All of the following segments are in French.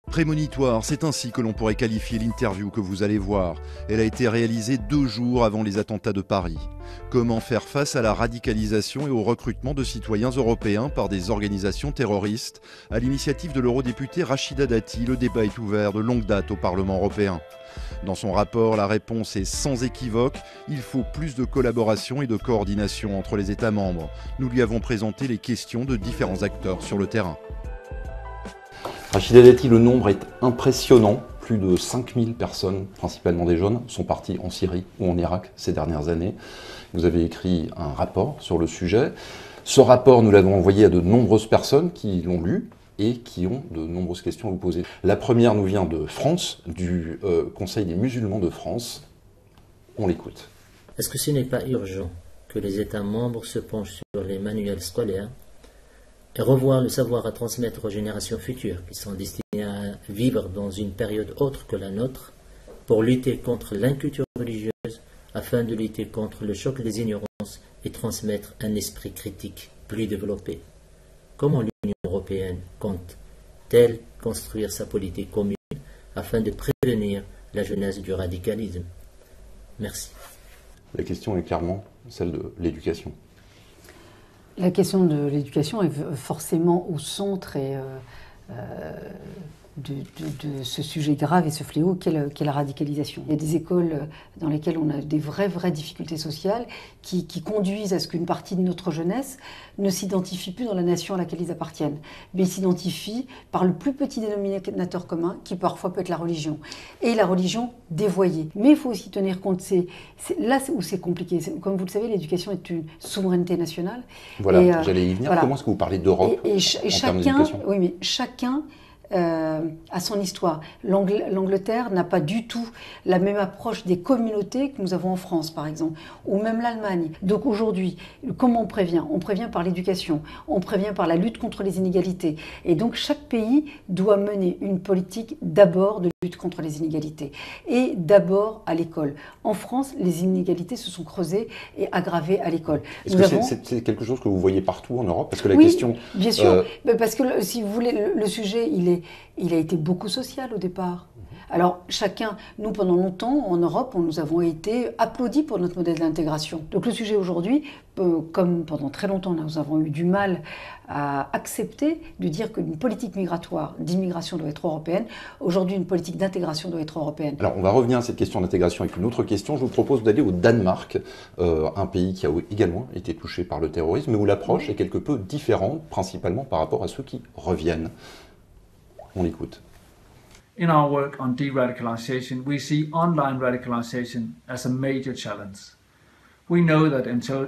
Prémonitoire, c'est ainsi que l'on pourrait qualifier l'interview que vous allez voir. Elle a été réalisée 2 jours avant les attentats de Paris. Comment faire face à la radicalisation et au recrutement de citoyens européens par des organisations terroristes? À l'initiative de l'eurodéputée Rachida Dati, le débat est ouvert de longue date au Parlement européen. Dans son rapport, la réponse est sans équivoque, il faut plus de collaboration et de coordination entre les États membres. Nous lui avons présenté les questions de différents acteurs sur le terrain. Rachida Dati, le nombre est impressionnant. Plus de 5000 personnes, principalement des jeunes, sont parties en Syrie ou en Irak ces dernières années. Vous avez écrit un rapport sur le sujet. Ce rapport, nous l'avons envoyé à de nombreuses personnes qui l'ont lu et qui ont de nombreuses questions à vous poser. La première nous vient de France, du Conseil des musulmans de France. On l'écoute. Est-ce que ce n'est pas urgent que les États membres se penchent sur les manuels scolaires et revoir le savoir à transmettre aux générations futures qui sont destinées à vivre dans une période autre que la nôtre pour lutter contre l'inculture religieuse afin de lutter contre le choc des ignorances et transmettre un esprit critique plus développé? Comment l'Union européenne compte-t-elle construire sa politique commune afin de prévenir la jeunesse du radicalisme? Merci. La question est clairement celle de l'éducation. La question de l'éducation est forcément au centre de ce sujet grave et ce fléau qu'est la radicalisation. Il y a des écoles dans lesquelles on a des vraies difficultés sociales qui conduisent à ce qu'une partie de notre jeunesse ne s'identifie plus dans la nation à laquelle ils appartiennent, mais ils s'identifient par le plus petit dénominateur commun qui parfois peut être la religion. Et la religion dévoyée. Mais il faut aussi tenir compte, c'est là où c'est compliqué. Comme vous le savez, l'éducation est une souveraineté nationale. Voilà, j'allais y venir. Voilà. Comment est-ce que vous parlez d'Europe en termes d'éducation ? Oui, mais chacun à son histoire. L'Angleterre n'a pas du tout la même approche des communautés que nous avons en France, par exemple, ou même l'Allemagne. Donc aujourd'hui, comment on prévient? On prévient par l'éducation, on prévient par la lutte contre les inégalités. Et donc chaque pays doit mener une politique d'abord de lutte contre les inégalités, et d'abord à l'école. En France, les inégalités se sont creusées et aggravées à l'école. Est-ce que c'est quelque chose que vous voyez partout en Europe? Parce que la oui, question... bien sûr, parce que si vous voulez, le sujet, il a été beaucoup social au départ. Alors chacun, nous pendant longtemps en Europe, nous avons été applaudis pour notre modèle d'intégration. Donc le sujet aujourd'hui, comme pendant très longtemps nous avons eu du mal à accepter de dire qu'une politique migratoire, d'immigration doit être européenne, aujourd'hui une politique d'intégration doit être européenne. Alors on va revenir à cette question d'intégration avec une autre question. Je vous propose d'aller au Danemark, un pays qui a également été touché par le terrorisme, mais où l'approche est quelque peu différente, principalement par rapport à ceux qui reviennent. On l'écoute. In our work on de-radicalization, we see online radicalization as a major challenge. We know that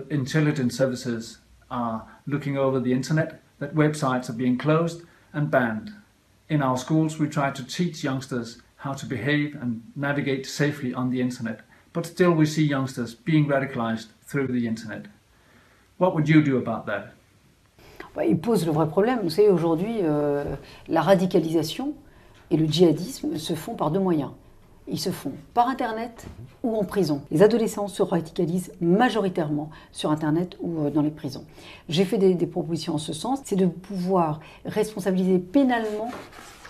intelligence services are looking over the internet, that websites are being closed and banned. In our schools, we try to teach youngsters how to behave and navigate safely on the internet, but still we see youngsters being radicalized through the internet. What would you do about that? Il pose le vrai problème. Vous savez, aujourd'hui, la radicalisation et le djihadisme se font par 2 moyens. Ils se font par Internet ou en prison. Les adolescents se radicalisent majoritairement sur Internet ou dans les prisons. J'ai fait des propositions en ce sens, c'est de pouvoir responsabiliser pénalement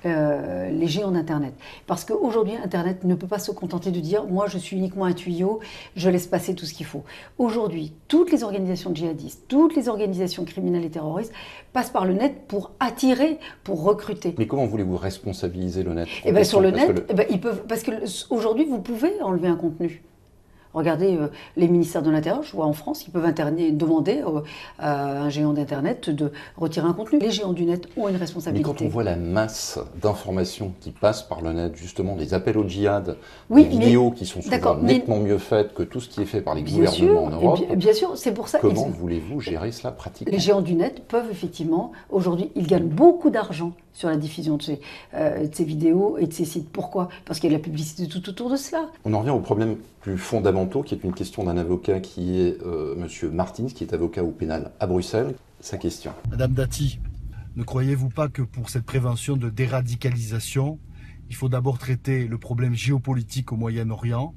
les géants d'Internet. Parce qu'aujourd'hui, Internet ne peut pas se contenter de dire « moi, je suis uniquement un tuyau, je laisse passer tout ce qu'il faut ». Aujourd'hui, toutes les organisations djihadistes, toutes les organisations criminelles et terroristes passent par le net pour attirer, pour recruter. Mais comment voulez-vous responsabiliser le net? Eh bien, sur le net, ils peuvent, parce qu'aujourd'hui, vous pouvez enlever un contenu. Regardez les ministères de l'Intérieur, je vois en France, ils peuvent demander à un géant d'Internet de retirer un contenu. Les géants du net ont une responsabilité. Mais quand on voit la masse d'informations qui passent par le net, justement, les appels au djihad, oui, les vidéos qui sont souvent nettement mieux faites que tout ce qui est fait par les gouvernements en Europe, bien sûr, c'est pour ça. Comment voulez-vous gérer cela pratiquement? Les géants du net peuvent effectivement, aujourd'hui, ils gagnent beaucoup d'argent sur la diffusion de ces vidéos et de ces sites. Pourquoi? Parce qu'il y a de la publicité tout autour de cela. On en revient au problème plus fondamentaux, qui est une question d'un avocat qui est Monsieur Martins, qui est avocat au pénal à Bruxelles. Sa question. Madame Dati, ne croyez-vous pas que pour cette prévention de déradicalisation, il faut d'abord traiter le problème géopolitique au Moyen-Orient,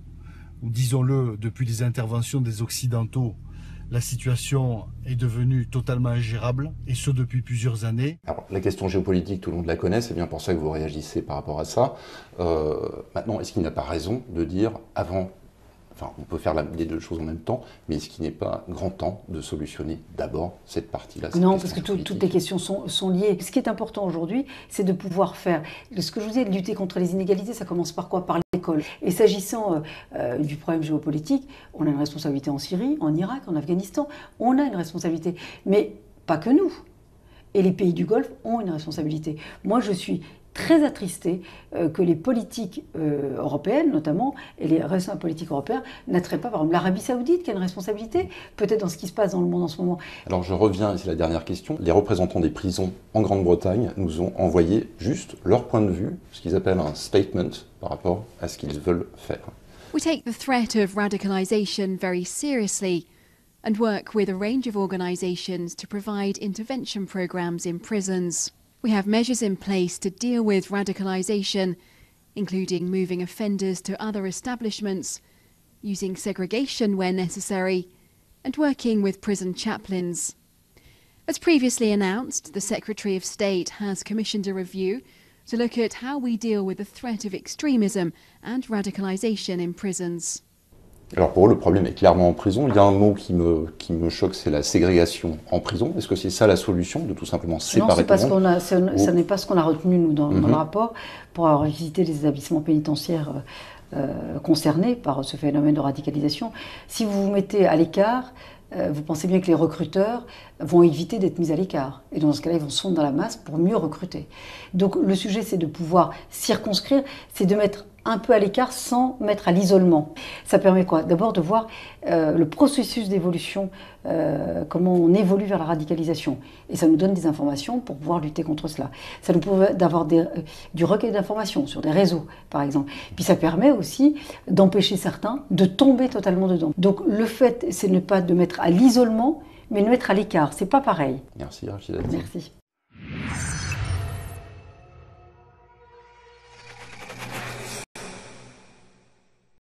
où, disons-le, depuis les interventions des Occidentaux, la situation est devenue totalement ingérable, et ce depuis plusieurs années. Alors, la question géopolitique, tout le monde la connaît, c'est bien pour ça que vous réagissez par rapport à ça. Maintenant, est-ce qu'il n'a pas raison de dire avant, enfin, on peut faire les deux choses en même temps, mais est-ce qu'il n'est pas grand temps de solutionner d'abord cette partie-là? Non, parce que toutes les questions sont liées. Ce qui est important aujourd'hui, c'est de pouvoir faire, ce que je vous disais, de lutter contre les inégalités, ça commence par quoi? Par l'école. Et s'agissant du problème géopolitique, on a une responsabilité en Syrie, en Irak, en Afghanistan, on a une responsabilité, mais pas que nous. Et les pays du Golfe ont une responsabilité. Moi, je suis très attristée que les politiques européennes, notamment, et les responsables politiques européens, n'attraient pas, par exemple, l'Arabie Saoudite, qui a une responsabilité, peut-être dans ce qui se passe dans le monde en ce moment. Alors je reviens, et c'est la dernière question. Les représentants des prisons en Grande-Bretagne nous ont envoyé juste leur point de vue, ce qu'ils appellent un statement, par rapport à ce qu'ils veulent faire. We take the threat of radicalisation very seriously and work with a range of organisations to provide intervention programmes in prisons. We have measures in place to deal with radicalisation, including moving offenders to other establishments, using segregation where necessary, and working with prison chaplains. As previously announced, the Secretary of State has commissioned a review to look at how we deal with the threat of extremism and radicalisation in prisons. Alors pour eux, le problème est clairement en prison. Il y a un mot qui me choque, c'est la ségrégation en prison. Est-ce que c'est ça la solution, de tout simplement séparer tout le monde? Non, ça n'est pas ce qu'on a retenu, nous, dans le rapport, pour avoir visité les établissements pénitentiaires concernés par ce phénomène de radicalisation. Si vous vous mettez à l'écart, vous pensez bien que les recruteurs vont éviter d'être mis à l'écart. Et dans ce cas-là, ils vont se fondre dans la masse pour mieux recruter. Donc le sujet, c'est de pouvoir circonscrire, c'est de mettre un peu à l'écart sans mettre à l'isolement. Ça permet quoi? D'abord de voir le processus d'évolution, comment on évolue vers la radicalisation. Et ça nous donne des informations pour pouvoir lutter contre cela. Ça nous permet d'avoir du recueil d'informations sur des réseaux, par exemple. Puis ça permet aussi d'empêcher certains de tomber totalement dedans. Donc le fait, c'est ne pas de mettre à l'isolement, mais de mettre à l'écart. C'est pas pareil. Merci Rachida. Merci.